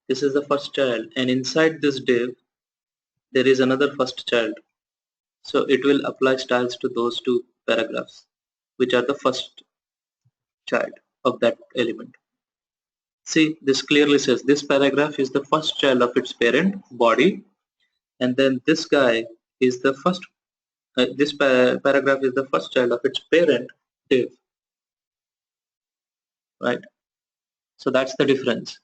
This is the first child, and inside this div there is another first child. So it will apply styles to those two paragraphs, which are the first child of that element. See, this clearly says this paragraph is the first child of its parent body, and then this guy is the first, this paragraph is the first child of its parent div, right? So that's the difference.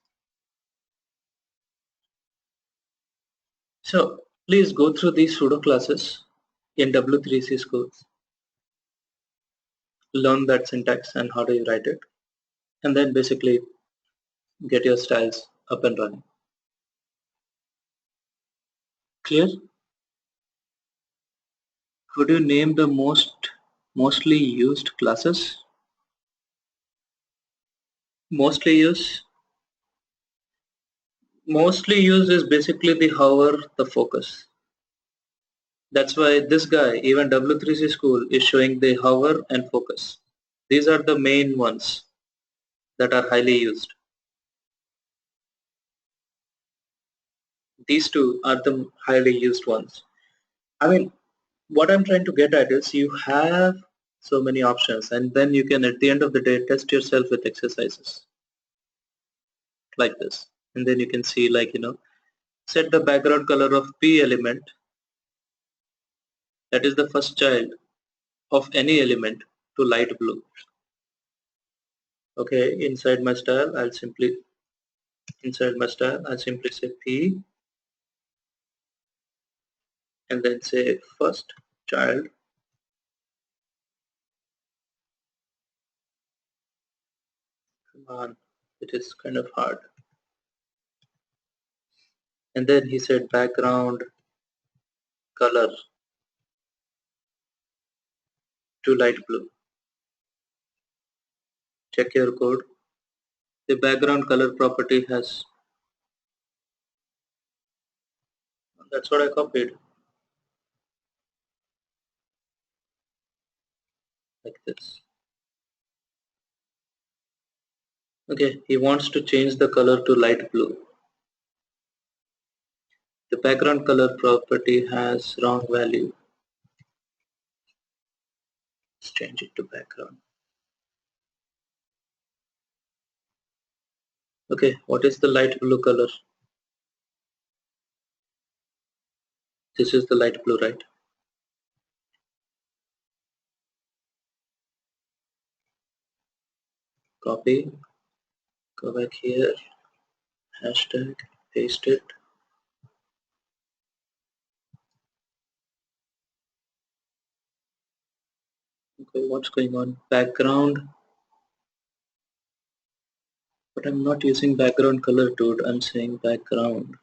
So please go through these pseudo classes in W3C schools, learn that syntax and how do you write it, and then basically get your styles up and running. Clear? Could you name the mostly used classes? Mostly used? Mostly used is basically the hover, the focus. That's why this guy, even W3C school, is showing the hover and focus. These are the main ones that are highly used. These two are the highly used ones. I mean, what I'm trying to get at is you have so many options, and then you can at the end of the day test yourself with exercises like this. And then you can see, like, set the background color of P element, that is the first child of any element, to light blue. Okay, inside my style I'll simply say P and then say first child. Come on, it is kind of hard. And then he said background color to light blue. Check your code. The background color property has, that's what I copied, like this. Okay, he wants to change the color to light blue. The background color property has wrong value. Let's change it to background. Okay, what is the light blue color? This is the light blue, right? Copy, go back here, hashtag, paste it. Okay, what's going on? Background, but I'm not using background color, dude. I'm saying background.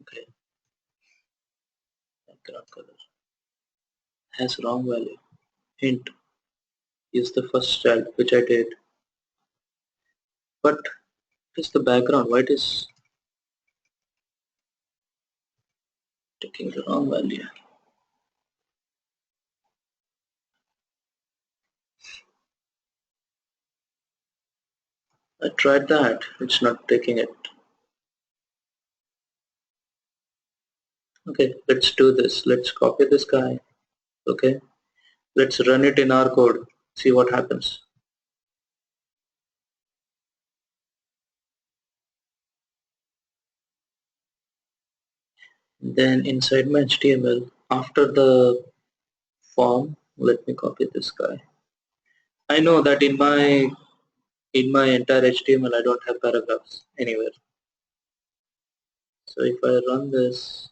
Okay, background color has wrong value. Hint, use the first child, which I did. But it's the background. Why it is taking the wrong value? I tried that. It's not taking it. Okay, let's do this. Let's copy this guy. Okay, let's run it in our code. See what happens. Then inside my HTML, after the form, let me copy this guy. I know that in my entire HTML I don't have paragraphs anywhere. So if I run this,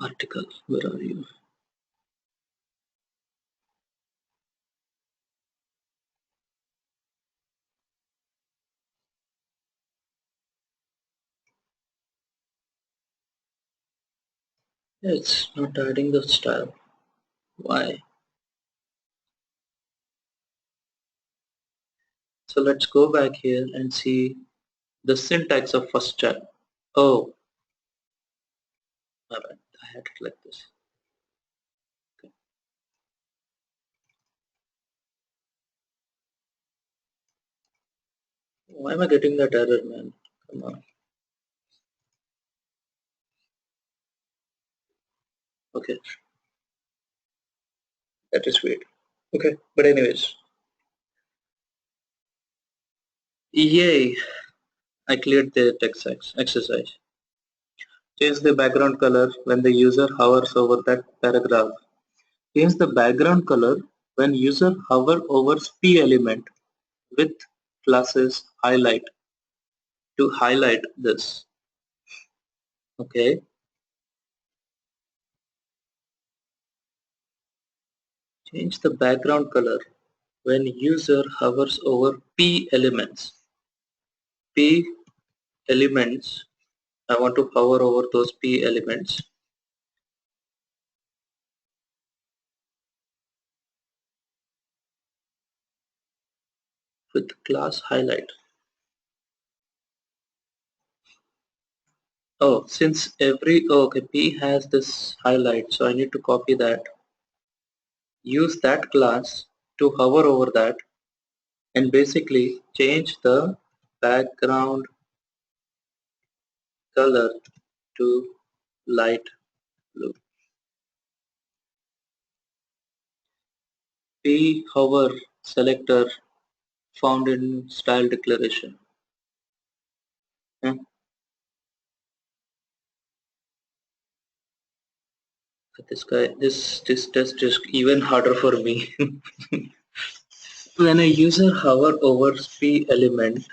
article, where are you? It's not adding the style. Why? So let's go back here and see the syntax of first child. Oh, alright, I had it like this. Okay. Why am I getting that error, man? Come on. Okay, that is weird. Okay, but anyways. Yay, I cleared the text exercise. Change the background color when the user hovers over that paragraph. Change the background color when user hover over P element with classes highlight to highlight this. Okay. Change the background color when user hovers over P elements. P elements, I want to hover over those P elements. With class highlight. Oh, since okay, P has this highlight, so I need to copy that. Use that class to hover over that and basically change the background color to light blue. P hover selector found in style declaration. This test is even harder for me. When a user hover over P element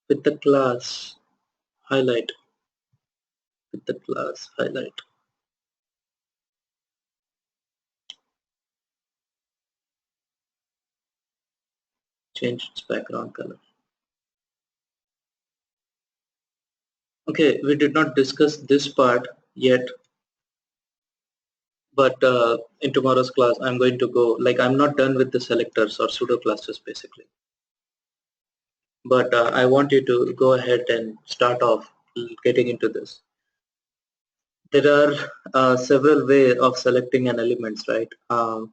with the class highlight, change its background color. Okay, we did not discuss this part yet, but in tomorrow's class I'm going to go, like, I'm not done with the selectors or pseudo classes basically, but I want you to go ahead and start off getting into this. There are several ways of selecting an elements, right? Let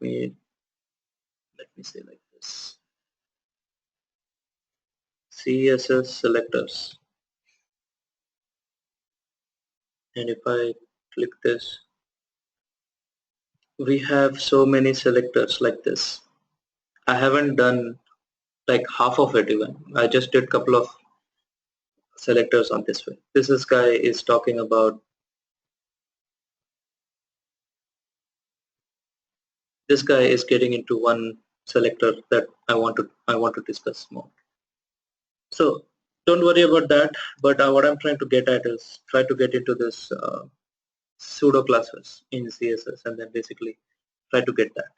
me say like this. CSS selectors, and if I click this, we have so many selectors like this. I haven't done like half of it even. I just did a couple of selectors on this way. This guy is talking about, this guy is getting into one selector that I want to discuss more. So don't worry about that, but what I'm trying to get at is try to get into this pseudo classes in CSS and then basically try to get that.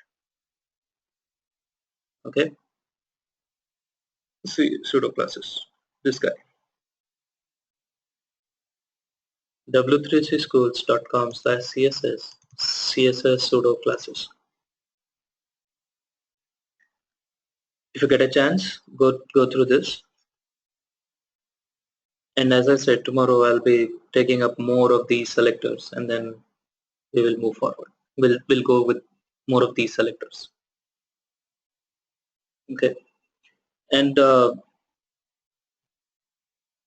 Okay, see pseudo classes, this guy, w3cschools.com/css pseudo classes. If you get a chance, go through this. And as I said, tomorrow I'll be taking up more of these selectors and then we will move forward. We'll go with more of these selectors. Okay, and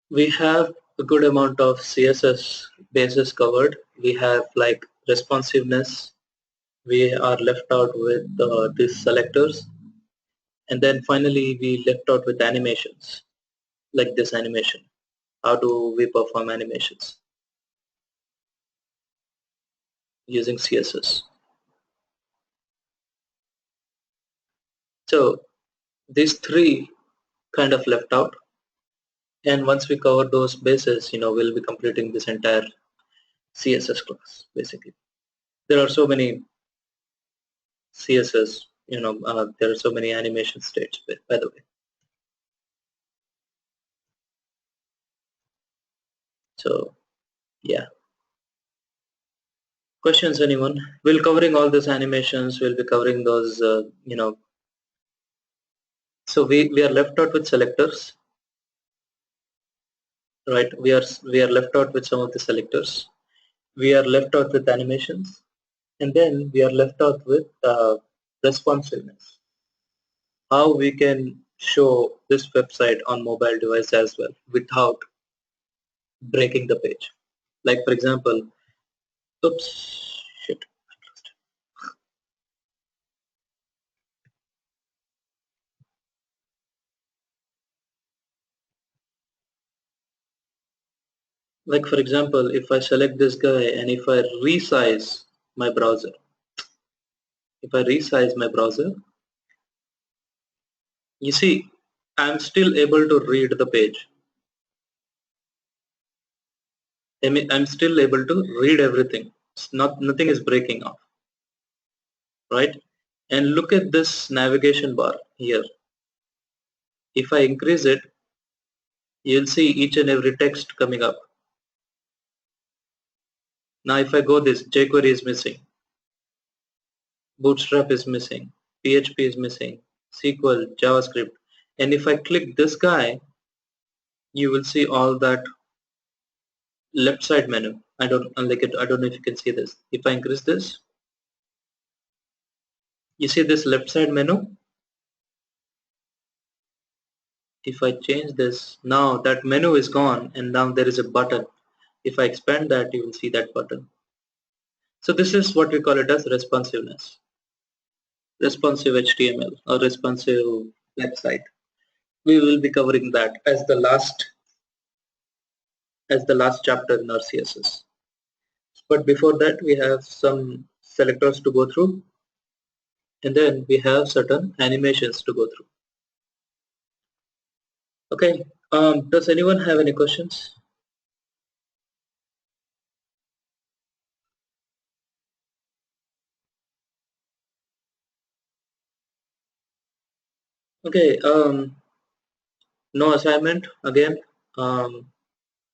we have a good amount of CSS bases covered. We have like responsiveness. We are left out with these selectors, and then finally we left out with animations, like this animation. How do we perform animations using CSS? So these three kind of left out, and once we cover those bases, we'll be completing this entire CSS class basically. There are so many CSS, there are so many animation states, by the way. So yeah, questions anyone? We'll covering all these animations, we'll be covering those, so we are left out with selectors, right? We are left out with some of the selectors. We are left out with animations, and then we are left out with responsiveness. How we can show this website on mobile device as well without breaking the page. Like for example, oops, shit. Like for example, if I select this guy and if I resize my browser, You see, I'm still able to read the page. I mean, I'm still able to read everything. Nothing is breaking off, right? And look at this navigation bar here. If I increase it, you'll see each and every text coming up. Now if I go this, jQuery is missing, Bootstrap is missing, PHP is missing, SQL, JavaScript. And if I click this guy, you will see all that left side menu. I don't like it. I don't know if you can see this. If I increase this, you see this left side menu. If I change this, now that menu is gone and now there is a button. If I expand that, you will see that button. So this is what we call it as responsiveness. Responsive HTML or responsive website. We will be covering that as the last chapter in our CSS. But before that, we have some selectors to go through, and then we have certain animations to go through. Okay, does anyone have any questions? Okay, no assignment again,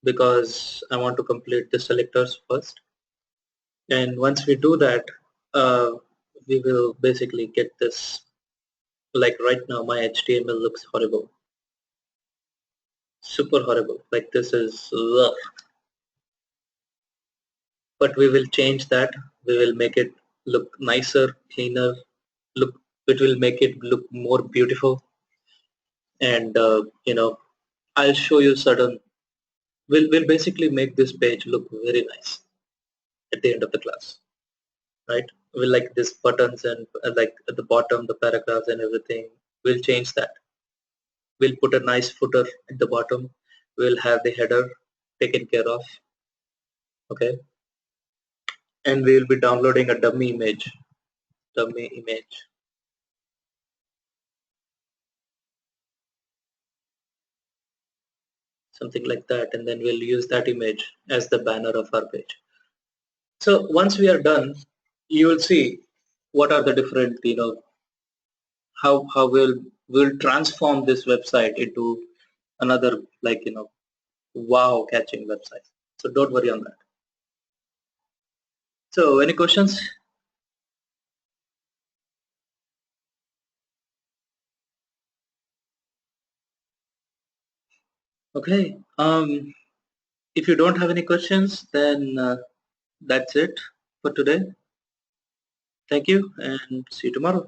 because I want to complete the selectors first. And once we do that, we will basically get this. Like right now, my HTML looks horrible, super horrible. Like this is, ugh. But we will change that. We will make it look nicer, cleaner. Look, it will make it look more beautiful. And I'll show you certain. We'll basically make this page look very nice at the end of the class, right? We'll like this buttons and like at the bottom, the paragraphs and everything. We'll change that. We'll put a nice footer at the bottom. We'll have the header taken care of. Okay, and we'll be downloading a dummy image. Something like that, and then we'll use that image as the banner of our page. So once we are done, you will see what are the different, how we'll transform this website into another, like, wow catching website. So don't worry on that. So any questions? Okay, if you don't have any questions, then that's it for today. Thank you and see you tomorrow.